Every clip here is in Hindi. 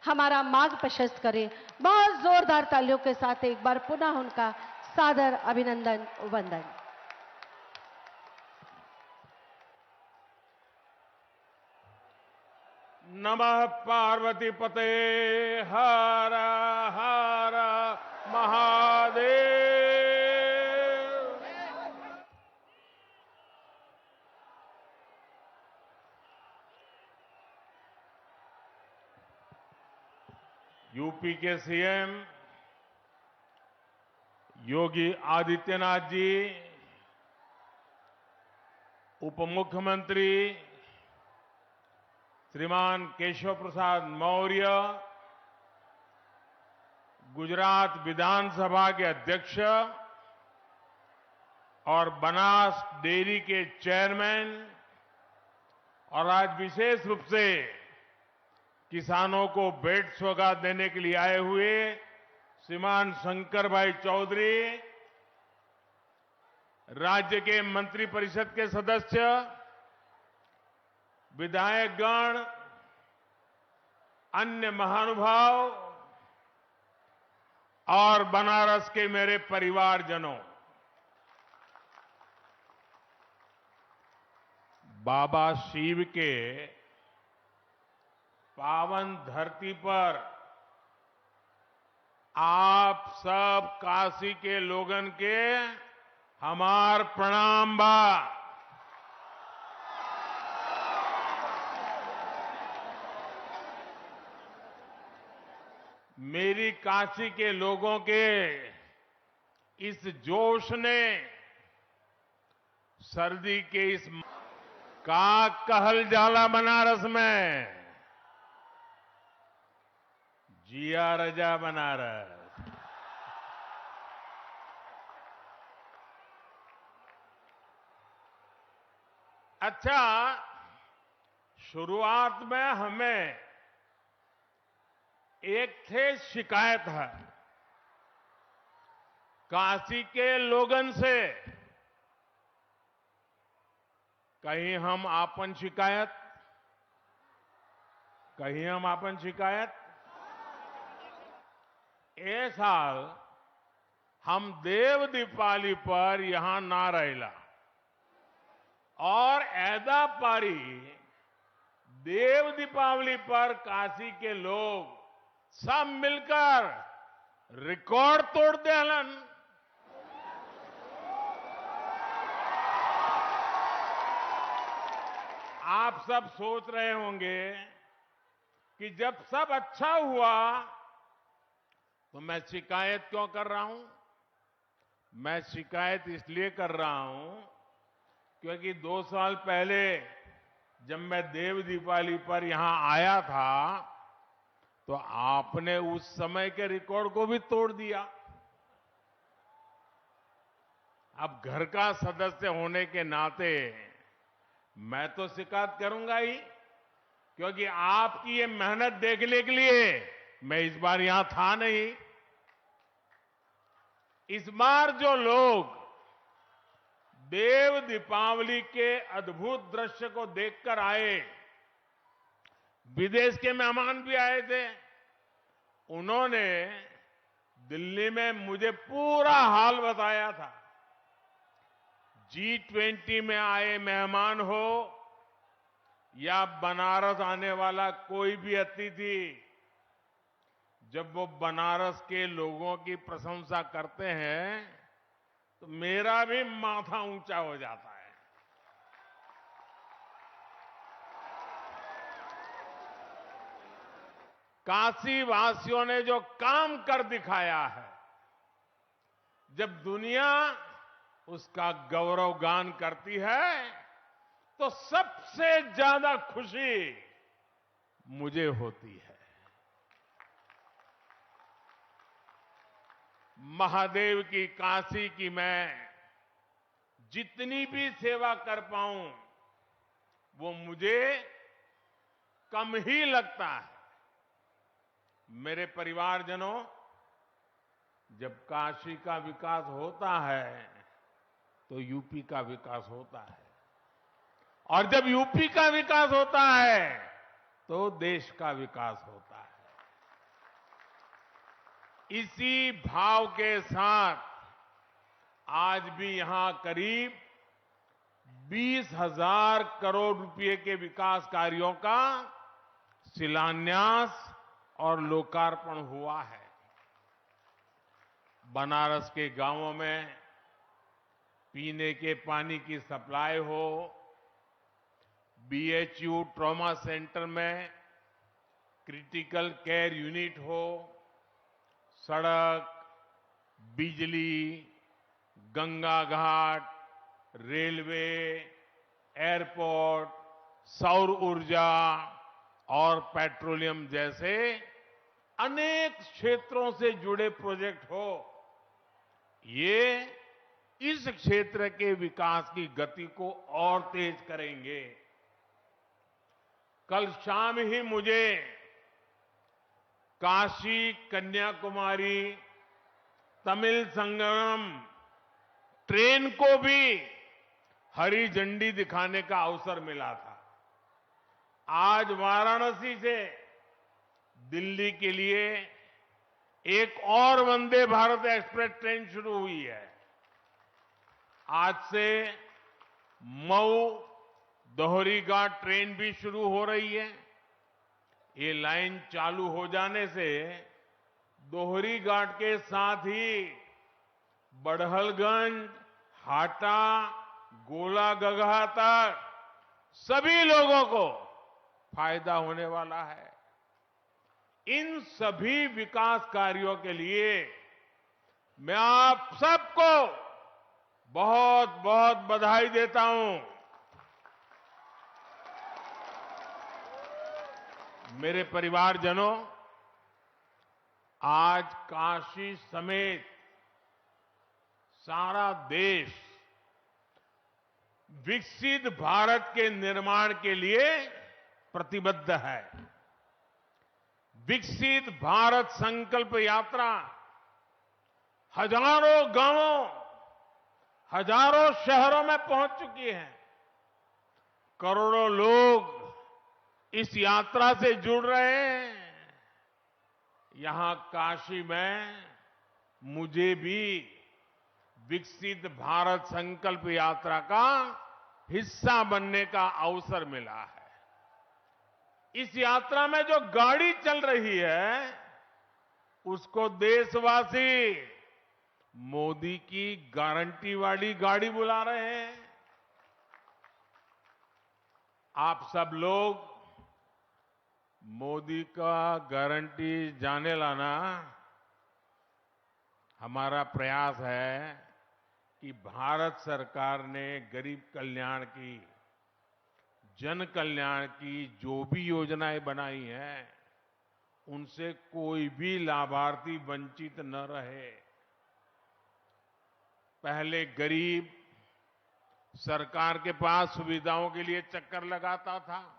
हमारा मार्ग प्रशस्त करें। बहुत जोरदार तालियों के साथ एक बार पुनः उनका सादर अभिनंदन वंदन। नमः पार्वती पते हर हर महादेव। यूपी के सीएम योगी आदित्यनाथ जी, उप मुख्यमंत्री श्रीमान केशव प्रसाद मौर्य, गुजरात विधानसभा के अध्यक्ष और बनास डेयरी के चेयरमैन और आज विशेष रूप से किसानों को भेंट सौगात देने के लिए आए हुए श्रीमान शंकर भाई चौधरी, राज्य के मंत्रिपरिषद के सदस्य, विधायकगण, अन्य महानुभाव और बनारस के मेरे परिवारजनों, बाबा शिव के पावन धरती पर आप सब काशी के लोगन के हमार प्रणाम बा। मेरी काशी के लोगों के इस जोश ने सर्दी के इस का कहल जाला बनारस में, जिया रजा बनारस। अच्छा, शुरुआत में हमें एक थे शिकायत है काशी के लोगन से, कहीं हम आपन शिकायत, ए साल हम देव दीपावली पर यहां ना रहेला और ऐदा पारी देव दीपावली पर काशी के लोग सब मिलकर रिकॉर्ड तोड़ देलन। आप सब सोच रहे होंगे कि जब सब अच्छा हुआ तो मैं शिकायत क्यों कर रहा हूं। मैं शिकायत इसलिए कर रहा हूं क्योंकि 2 साल पहले जब मैं देव दीपावली पर यहां आया था तो आपने उस समय के रिकॉर्ड को भी तोड़ दिया। अब घर का सदस्य होने के नाते मैं तो शिकायत करूंगा ही, क्योंकि आपकी ये मेहनत देखने के लिए मैं इस बार यहां था नहीं। इस बार जो लोग देव दीपावली के अद्भुत दृश्य को देखकर आए, विदेश के मेहमान भी आए थे, उन्होंने दिल्ली में मुझे पूरा हाल बताया था। G20 में आए मेहमान हो या बनारस आने वाला कोई भी अतिथि, जब वो बनारस के लोगों की प्रशंसा करते हैं तो मेरा भी माथा ऊंचा हो जाता है। काशी वासियों ने जो काम कर दिखाया है, जब दुनिया उसका गौरवगान करती है तो सबसे ज्यादा खुशी मुझे होती है। महादेव की काशी की मैं जितनी भी सेवा कर पाऊं वो मुझे कम ही लगता है। मेरे परिवारजनों, जब काशी का विकास होता है तो यूपी का विकास होता है, और जब यूपी का विकास होता है तो देश का विकास होता है। इसी भाव के साथ आज भी यहां करीब 20,000 करोड़ रुपए के विकास कार्यों का शिलान्यास और लोकार्पण हुआ है। बनारस के गांवों में पीने के पानी की सप्लाई हो, बीएचयू ट्रॉमा सेंटर में क्रिटिकल केयर यूनिट हो, सड़क, बिजली, गंगा घाट, रेलवे, एयरपोर्ट, सौर ऊर्जा और पेट्रोलियम जैसे अनेक क्षेत्रों से जुड़े प्रोजेक्ट हो, ये इस क्षेत्र के विकास की गति को और तेज करेंगे। कल शाम ही मुझे काशी कन्याकुमारी तमिल संगम ट्रेन को भी हरी झंडी दिखाने का अवसर मिला था। आज वाराणसी से दिल्ली के लिए एक और वंदे भारत एक्सप्रेस ट्रेन शुरू हुई है। आज से मऊ दोहरीघाट ट्रेन भी शुरू हो रही है। ये लाइन चालू हो जाने से दोहरीघाट के साथ ही बड़हलगंज, हाटा, गोलागगहा तक सभी लोगों को फायदा होने वाला है। इन सभी विकास कार्यों के लिए मैं आप सबको बहुत बहुत बधाई देता हूं। मेरे परिवारजनों, आज काशी समेत सारा देश विकसित भारत के निर्माण के लिए प्रतिबद्ध है। विकसित भारत संकल्प यात्रा हजारों गांवों, हजारों शहरों में पहुंच चुकी है। करोड़ों लोग इस यात्रा से जुड़ रहे हैं। यहां काशी में मुझे भी विकसित भारत संकल्प यात्रा का हिस्सा बनने का अवसर मिला है। इस यात्रा में जो गाड़ी चल रही है, उसको देशवासी मोदी की गारंटी वाली गाड़ी बुला रहे हैं। आप सब लोग मोदी का गारंटी जाने लाना हमारा प्रयास है कि भारत सरकार ने गरीब कल्याण की, जन कल्याण की जो भी योजनाएं बनाई हैं, उनसे कोई भी लाभार्थी वंचित न रहे। पहले गरीब सरकार के पास सुविधाओं के लिए चक्कर लगाता था।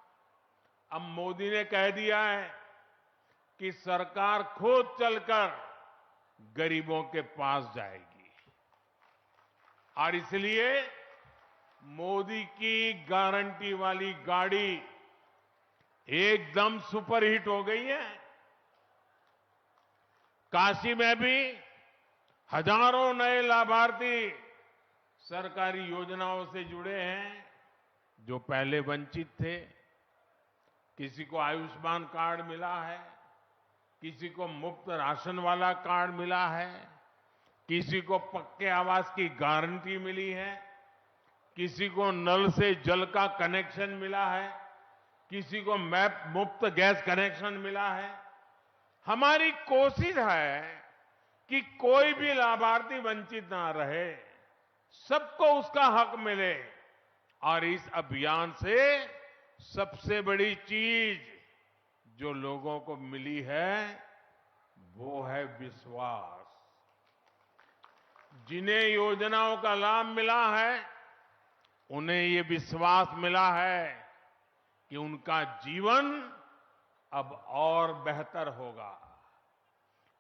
अब मोदी ने कह दिया है कि सरकार खुद चलकर गरीबों के पास जाएगी। और इसलिए मोदी की गारंटी वाली गाड़ी एकदम सुपरहिट हो गई है। काशी में भी हजारों नए लाभार्थी सरकारी योजनाओं से जुड़े हैं, जो पहले वंचित थे। किसी को आयुष्मान कार्ड मिला है, किसी को मुफ्त राशन वाला कार्ड मिला है, किसी को पक्के आवास की गारंटी मिली है, किसी को नल से जल का कनेक्शन मिला है, किसी को मैप मुफ्त गैस कनेक्शन मिला है। हमारी कोशिश है कि कोई भी लाभार्थी वंचित ना रहे, सबको उसका हक मिले। और इस अभियान से सबसे बड़ी चीज जो लोगों को मिली है, वो है विश्वास। जिन्हें योजनाओं का लाभ मिला है, उन्हें ये विश्वास मिला है कि उनका जीवन अब और बेहतर होगा।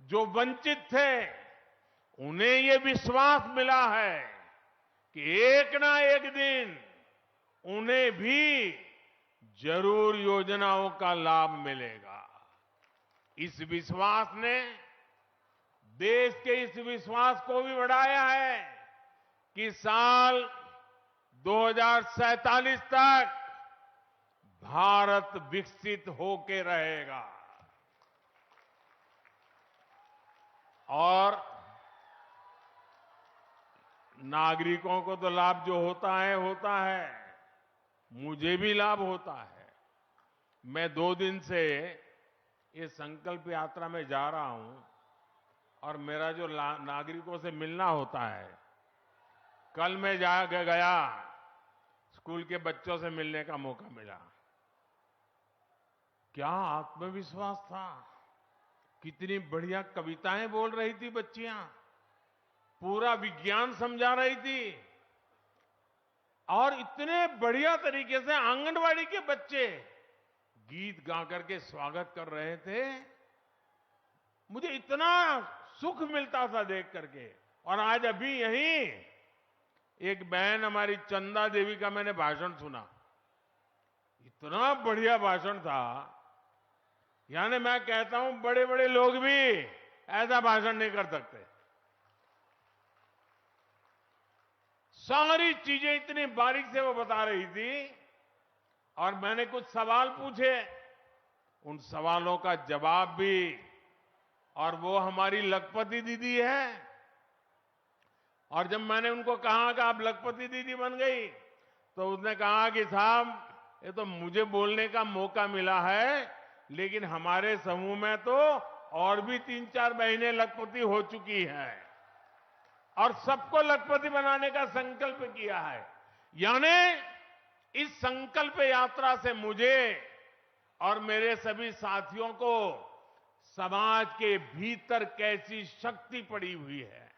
जो वंचित थे, उन्हें ये विश्वास मिला है कि एक ना एक दिन उन्हें भी जरूर योजनाओं का लाभ मिलेगा। इस विश्वास ने देश के इस विश्वास को भी बढ़ाया है कि साल 2047 तक भारत विकसित होके रहेगा। और नागरिकों को तो लाभ जो होता है, मुझे भी लाभ होता है। मैं 2 दिन से ये संकल्प यात्रा में जा रहा हूं और मेरा जो नागरिकों से मिलना होता है, कल मैं गया, स्कूल के बच्चों से मिलने का मौका मिला। क्या आत्मविश्वास था, कितनी बढ़िया कविताएं बोल रही थी बच्चियां, पूरा विज्ञान समझा रही थी और इतने बढ़िया तरीके से आंगनवाड़ी के बच्चे गीत गा करके स्वागत कर रहे थे। मुझे इतना सुख मिलता था देख करके। और आज अभी यहीं एक बहन हमारी चंदा देवी का मैंने भाषण सुना, इतना बढ़िया भाषण था। यानी मैं कहता हूं बड़े बड़े लोग भी ऐसा भाषण नहीं कर सकते। सारी चीजें इतनी बारीक से वो बता रही थी और मैंने कुछ सवाल पूछे, उन सवालों का जवाब भी। और वो हमारी लखपति दीदी है। और जब मैंने उनको कहा कि आप लखपति दीदी बन गई, तो उसने कहा कि साहब ये तो मुझे बोलने का मौका मिला है, लेकिन हमारे समूह में तो और भी 3-4 बहनें लखपति हो चुकी हैं और सबको लखपति बनाने का संकल्प किया है। यानी इस संकल्प यात्रा से मुझे और मेरे सभी साथियों को समाज के भीतर कैसी शक्ति पड़ी हुई है,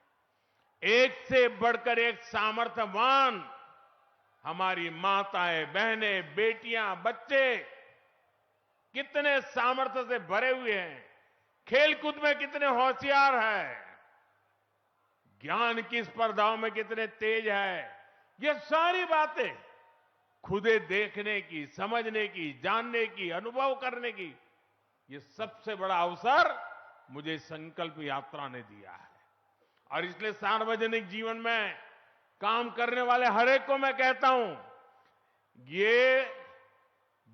एक से बढ़कर एक सामर्थ्यवान हमारी माताएं, बहनें, बेटियां, बच्चे कितने सामर्थ्य से भरे हुए हैं, खेलकूद में कितने होशियार हैं, ज्ञान की स्पर्धाओं में कितने तेज है। ये सारी बातें खुदे देखने की, समझने की, जानने की, अनुभव करने की, ये सबसे बड़ा अवसर मुझे संकल्प यात्रा ने दिया है। और इसलिए सार्वजनिक जीवन में काम करने वाले हर एक को मैं कहता हूं, ये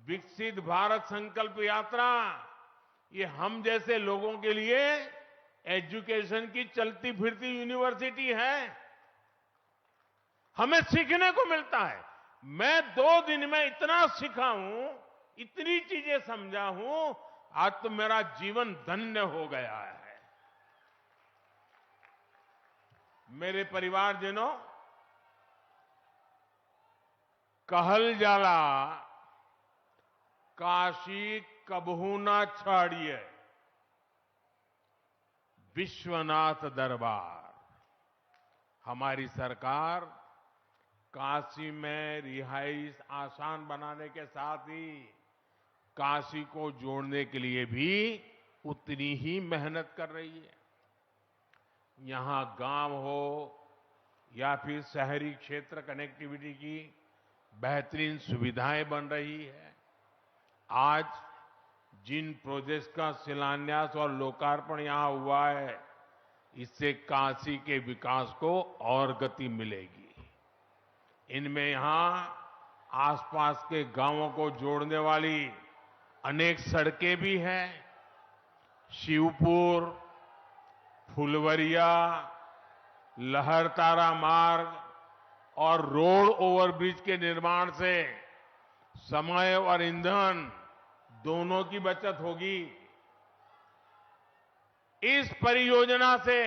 विकसित भारत संकल्प यात्रा ये हम जैसे लोगों के लिए एजुकेशन की चलती फिरती यूनिवर्सिटी है। हमें सीखने को मिलता है। मैं 2 दिन में इतना सीखा हूं, इतनी चीजें समझा हूं, आज तो मेरा जीवन धन्य हो गया है। मेरे परिवारजनों, कहल जाला काशी कबहू ना छाड़िए, विश्वनाथ दरबार। हमारी सरकार काशी में रिहाइश आसान बनाने के साथ ही काशी को जोड़ने के लिए भी उतनी ही मेहनत कर रही है। यहां गांव हो या फिर शहरी क्षेत्र, कनेक्टिविटी की बेहतरीन सुविधाएं बन रही है। आज जिन प्रोजेक्ट्स का शिलान्यास और लोकार्पण यहां हुआ है, इससे काशी के विकास को और गति मिलेगी। इनमें यहां आसपास के गांवों को जोड़ने वाली अनेक सड़कें भी हैं। शिवपुर, फुलवरिया, लहरतारा मार्ग और रोड ओवरब्रिज के निर्माण से समय और ईंधन दोनों की बचत होगी। इस परियोजना से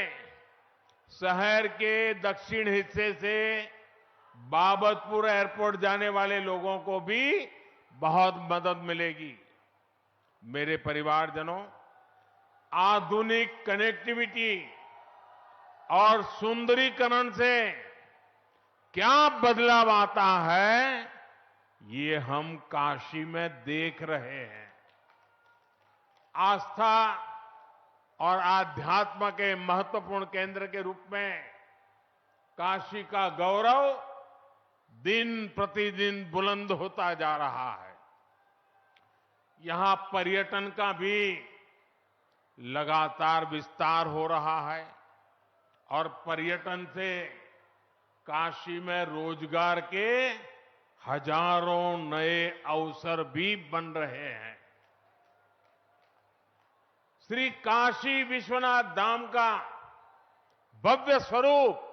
शहर के दक्षिण हिस्से से बाबतपुर एयरपोर्ट जाने वाले लोगों को भी बहुत मदद मिलेगी। मेरे परिवारजनों, आधुनिक कनेक्टिविटी और सुंदरीकरण से क्या बदलाव आता है, ये हम काशी में देख रहे हैं। आस्था और आध्यात्म के महत्वपूर्ण केंद्र के रूप में काशी का गौरव दिन प्रतिदिन बुलंद होता जा रहा है। यहां पर्यटन का भी लगातार विस्तार हो रहा है और पर्यटन से काशी में रोजगार के हजारों नए अवसर भी बन रहे हैं। श्री काशी विश्वनाथ धाम का भव्य स्वरूप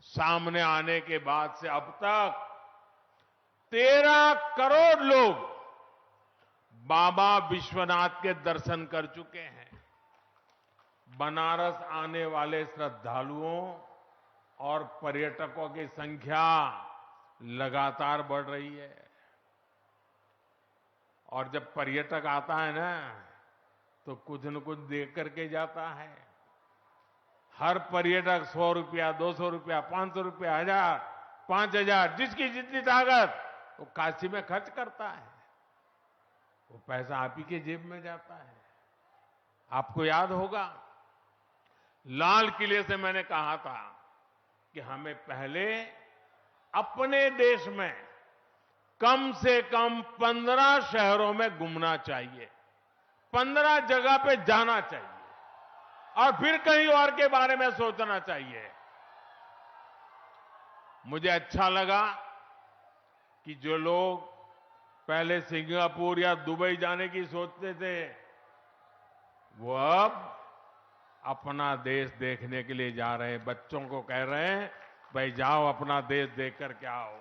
सामने आने के बाद से अब तक 13 करोड़ लोग बाबा विश्वनाथ के दर्शन कर चुके हैं। बनारस आने वाले श्रद्धालुओं और पर्यटकों की संख्या लगातार बढ़ रही है। और जब पर्यटक आता है ना, तो कुछ न कुछ देख करके जाता है। हर पर्यटक 100 रुपया, 200 रुपया, 500 रुपया, 1000, 5000, जिसकी जितनी ताकत वो काशी में खर्च करता है। वो पैसा आप ही के जेब में जाता है। आपको याद होगा, लाल किले से मैंने कहा था कि हमें पहले अपने देश में कम से कम 15 शहरों में घूमना चाहिए, 15 जगह पे जाना चाहिए और फिर कहीं और के बारे में सोचना चाहिए। मुझे अच्छा लगा कि जो लोग पहले सिंगापुर या दुबई जाने की सोचते थे, वो अब अपना देश देखने के लिए जा रहे हैं। बच्चों को कह रहे हैं, भाई जाओ अपना देश देख कर के आओ।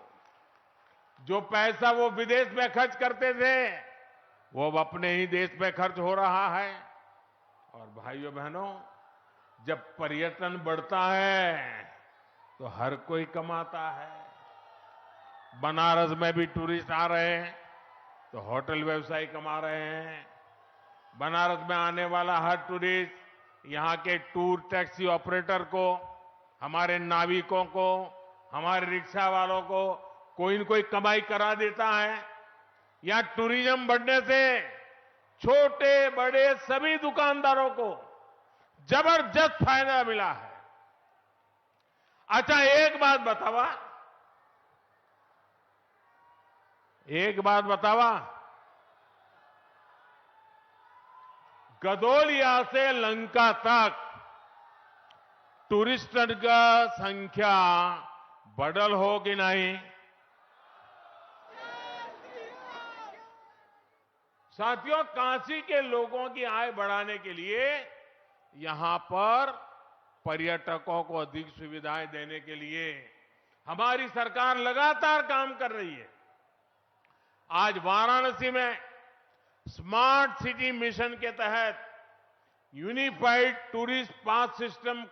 जो पैसा वो विदेश में खर्च करते थे, वो अब अपने ही देश में खर्च हो रहा है। और भाइयों बहनों, जब पर्यटन बढ़ता है तो हर कोई कमाता है। बनारस में भी टूरिस्ट आ रहे हैं तो होटल व्यवसायी कमा रहे हैं। बनारस में आने वाला हर टूरिस्ट यहां के टूर टैक्सी ऑपरेटर को, हमारे नाविकों को, हमारे रिक्शा वालों को कोई न कोई कमाई करा देता है। यहां टूरिज्म बढ़ने से छोटे बड़े सभी दुकानदारों को जबरदस्त फायदा मिला है। अच्छा, एक बात बतावा, गदोलिया से लंका तक टूरिस्टों का संख्या बढ़ल हो कि नहीं? साथियों, काशी के लोगों की आय बढ़ाने के लिए यहां पर पर्यटकों को अधिक सुविधाएं देने के लिए हमारी सरकार लगातार काम कर रही है। आज वाराणसी में स्मार्ट सिटी मिशन के तहत unified tourist pass system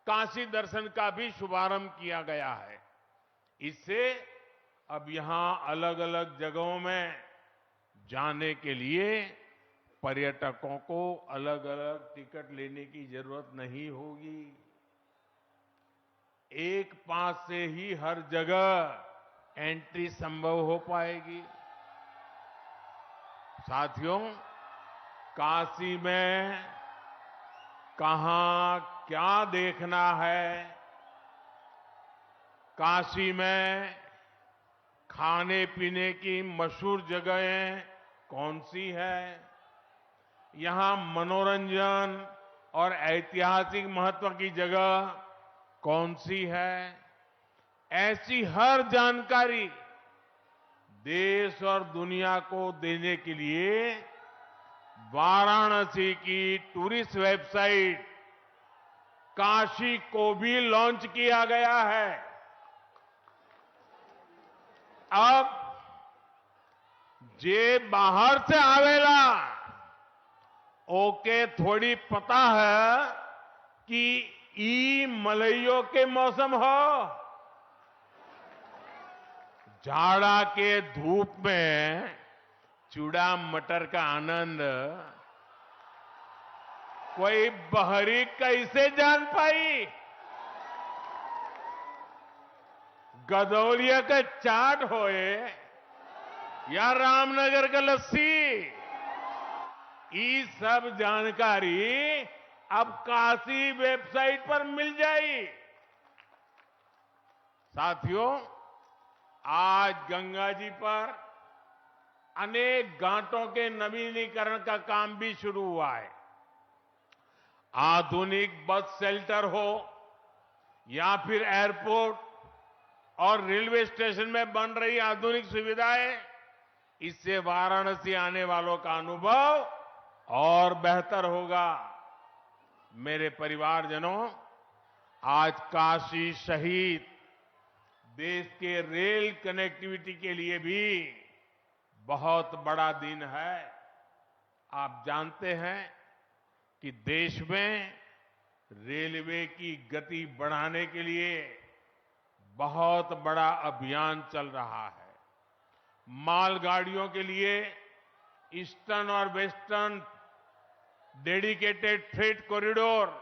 Kashi दर्शन का भी शुभारंभ किया गया है। इससे अब यहां अलग अलग जगहों में जाने के लिए पर्यटकों को अलग अलग टिकट लेने की जरूरत नहीं होगी। एक पास से ही हर जगह एंट्री संभव हो पाएगी। साथियों, काशी में कहां क्या देखना है, काशी में खाने पीने की मशहूर जगहें कौन सी है, यहां मनोरंजन और ऐतिहासिक महत्व की जगह कौन सी है, ऐसी हर जानकारी देश और दुनिया को देने के लिए वाराणसी की टूरिस्ट वेबसाइट काशी को भी लॉन्च किया गया है। अब जे बाहर से आवेला ओके थोड़ी पता है कि ई मलइयों के मौसम हो। जाड़ा के धूप में चूड़ा मटर का आनंद कोई बहरी कैसे जान पाई? गदौलिया का चाट होए या रामनगर का लस्सी, ये सब जानकारी अब काशी वेबसाइट पर मिल जाएगी। साथियों, आज गंगा जी पर अनेक घाटों के नवीनीकरण का काम भी शुरू हुआ है। आधुनिक बस शेल्टर हो या फिर एयरपोर्ट और रेलवे स्टेशन में बन रही आधुनिक सुविधाएं, इससे वाराणसी आने वालों का अनुभव और बेहतर होगा। मेरे परिवारजनों, आज काशी सहित देश के रेल कनेक्टिविटी के लिए भी बहुत बड़ा दिन है। आप जानते हैं कि देश में रेलवे की गति बढ़ाने के लिए बहुत बड़ा अभियान चल रहा है। मालगाड़ियों के लिए ईस्टर्न और वेस्टर्न डेडिकेटेड फ्रेट कॉरिडोर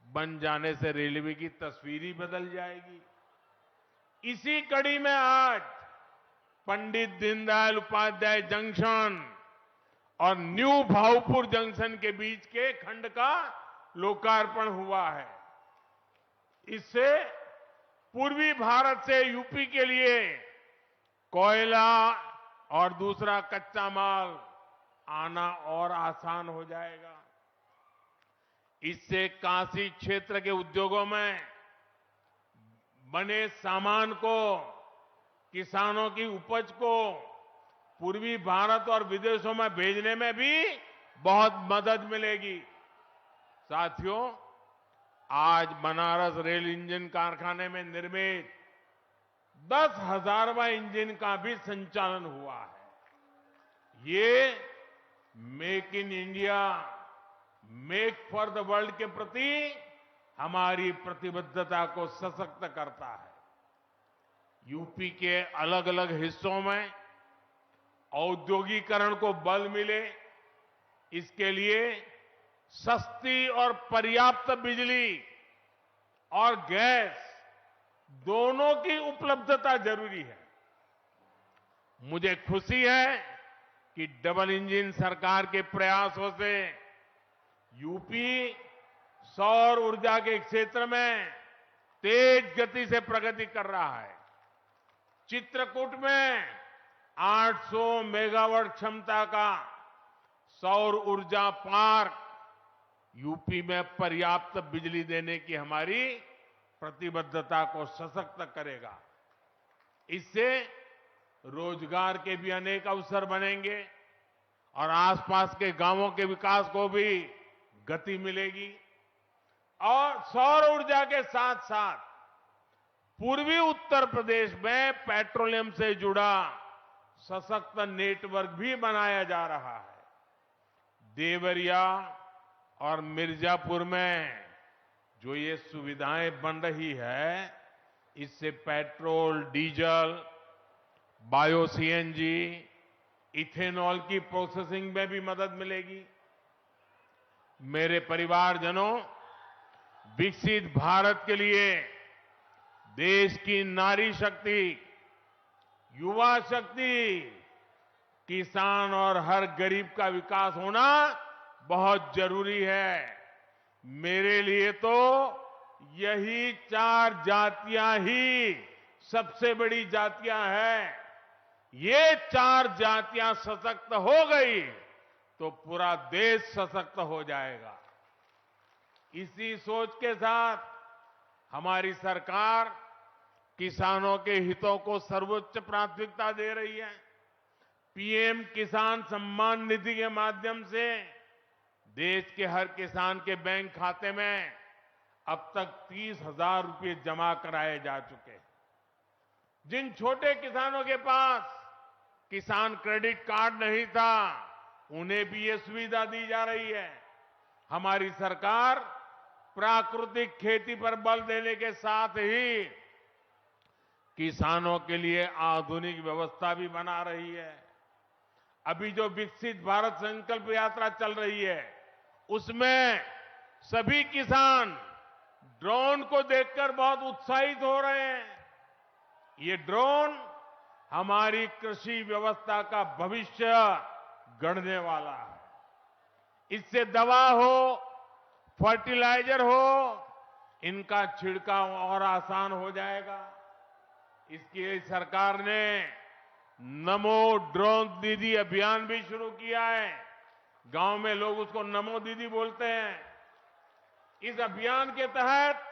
बन जाने से रेलवे की तस्वीर ही बदल जाएगी। इसी कड़ी में आज पंडित दीनदयाल उपाध्याय जंक्शन और न्यू भाऊपुर जंक्शन के बीच के खंड का लोकार्पण हुआ है। इससे पूर्वी भारत से यूपी के लिए कोयला और दूसरा कच्चा माल आना और आसान हो जाएगा। इससे काशी क्षेत्र के उद्योगों में बने सामान को, किसानों की उपज को पूर्वी भारत और विदेशों में भेजने में भी बहुत मदद मिलेगी। साथियों, आज बनारस रेल इंजन कारखाने में निर्मित 10,000वां इंजन का भी संचालन हुआ है। ये make in India, make for the world के प्रति हमारी प्रतिबद्धता को सशक्त करता है। यूपी के अलग अलग हिस्सों में औद्योगिकरण को बल मिले, इसके लिए सस्ती और पर्याप्त बिजली और गैस दोनों की उपलब्धता जरूरी है। मुझे खुशी है कि डबल इंजन सरकार के प्रयासों से यूपी सौर ऊर्जा के क्षेत्र में तेज गति से प्रगति कर रहा है। चित्रकूट में 800 मेगावाट क्षमता का सौर ऊर्जा पार्क यूपी में पर्याप्त बिजली देने की हमारी प्रतिबद्धता को सशक्त करेगा। इससे रोजगार के भी अनेक अवसर बनेंगे और आसपास के गांवों के विकास को भी गति मिलेगी। और सौर ऊर्जा के साथ साथ पूर्वी उत्तर प्रदेश में पेट्रोलियम से जुड़ा सशक्त नेटवर्क भी बनाया जा रहा है। देवरिया और मिर्जापुर में जो ये सुविधाएं बन रही है, इससे petrol, diesel, bio CNG, ethanol की प्रोसेसिंग में भी मदद मिलेगी। मेरे परिवारजनों, विकसित भारत के लिए देश की नारी शक्ति, युवा शक्ति, किसान और हर गरीब का विकास होना बहुत जरूरी है। मेरे लिए तो यही 4 जातियां ही सबसे बड़ी जातियां हैं। ये 4 जातियां सशक्त हो गई तो पूरा देश सशक्त हो जाएगा। इसी सोच के साथ हमारी सरकार किसानों के हितों को सर्वोच्च प्राथमिकता दे रही है। पीएम किसान सम्मान निधि के माध्यम से देश के हर किसान के बैंक खाते में अब तक 30,000 रुपये जमा कराए जा चुके हैं। जिन छोटे किसानों के पास किसान क्रेडिट कार्ड नहीं था, उन्हें भी ये सुविधा दी जा रही है। हमारी सरकार प्राकृतिक खेती पर बल देने के साथ ही किसानों के लिए आधुनिक व्यवस्था भी बना रही है। अभी जो विकसित भारत संकल्प यात्रा चल रही है, उसमें सभी किसान ड्रोन को देखकर बहुत उत्साहित हो रहे हैं। ये ड्रोन हमारी कृषि व्यवस्था का भविष्य गढ़ने वाला है। इससे दवा हो, फर्टिलाइजर हो, इनका छिड़काव और आसान हो जाएगा। इसके लिए सरकार ने नमो ड्रोन दीदी अभियान भी शुरू किया है। गांव में लोग उसको नमो दीदी बोलते हैं। इस अभियान के तहत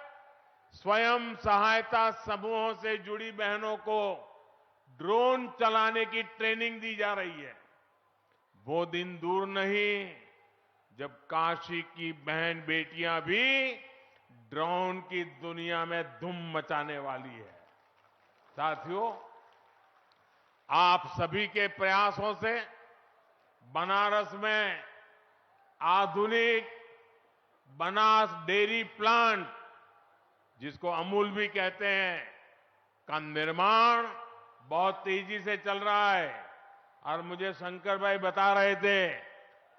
स्वयं सहायता समूहों से जुड़ी बहनों को ड्रोन चलाने की ट्रेनिंग दी जा रही है। वो दिन दूर नहीं जब काशी की बहन बेटियां भी ड्रोन की दुनिया में धूम मचाने वाली है। साथियों, आप सभी के प्रयासों से बनारस में आधुनिक बनास डेयरी प्लांट, जिसको अमूल भी कहते हैं, का निर्माण बहुत तेजी से चल रहा है। और मुझे शंकर भाई बता रहे थे,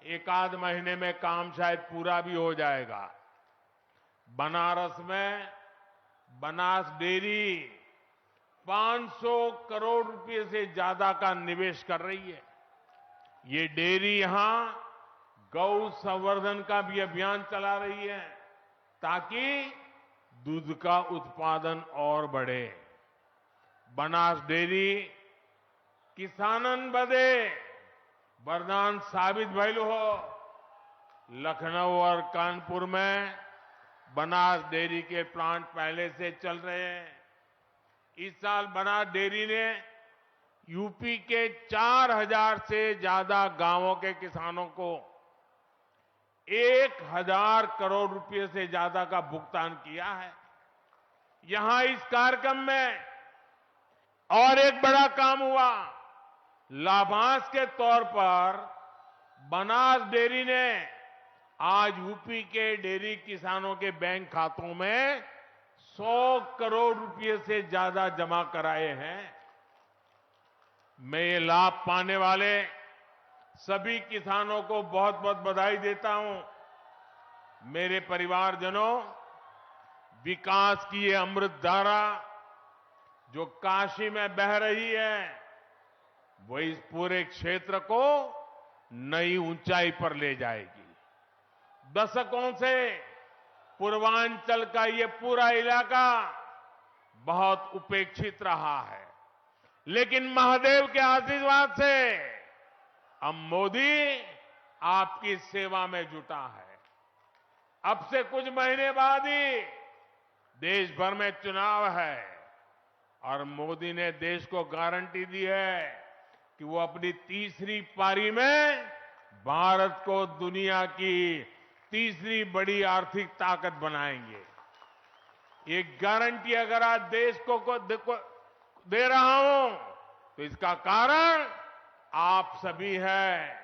एक आध महीने में काम शायद पूरा भी हो जाएगा। बनारस में बनास डेयरी 500 करोड़ रुपए से ज्यादा का निवेश कर रही है। ये डेयरी यहां गौ संवर्धन का भी अभियान चला रही है ताकि दूध का उत्पादन और बढ़े। बनास डेयरी किसानन बदे वरदान साबित भइल हो। लखनऊ और कानपुर में बनास डेयरी के प्लांट पहले से चल रहे हैं। इस साल बनास डेयरी ने यूपी के 4000 से ज्यादा गांवों के किसानों को 1000 करोड़ रुपए से ज्यादा का भुगतान किया है। यहां इस कार्यक्रम में और एक बड़ा काम हुआ। लाभांश के तौर पर बनास डेयरी ने आज यूपी के डेयरी किसानों के बैंक खातों में 100 करोड़ रुपए से ज्यादा जमा कराए हैं। मैं ये लाभ पाने वाले सभी किसानों को बहुत बहुत बधाई देता हूं। मेरे परिवारजनों, विकास की ये अमृत धारा जो काशी में बह रही है, वो इस पूरे क्षेत्र को नई ऊंचाई पर ले जाएगी। दशकों से पूर्वांचल का ये पूरा इलाका बहुत उपेक्षित रहा है, लेकिन महादेव के आशीर्वाद से अब मोदी आपकी सेवा में जुटा है। अब से कुछ महीने बाद ही देश भर में चुनाव है और मोदी ने देश को गारंटी दी है कि वो अपनी तीसरी पारी में भारत को दुनिया की तीसरी बड़ी आर्थिक ताकत बनाएंगे। ये गारंटी अगर आज देश को दे रहा हूं तो इसका कारण आप सभी हैं,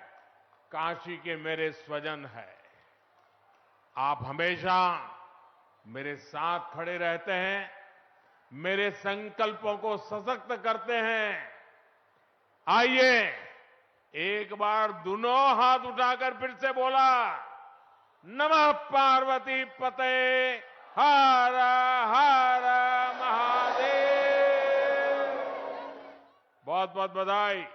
काशी के मेरे स्वजन हैं। आप हमेशा मेरे साथ खड़े रहते हैं, मेरे संकल्पों को सशक्त करते हैं। आइए एक बार दोनों हाथ उठाकर फिर से बोला, नमः पार्वती पते हर हर महादेव। बहुत बहुत बधाई।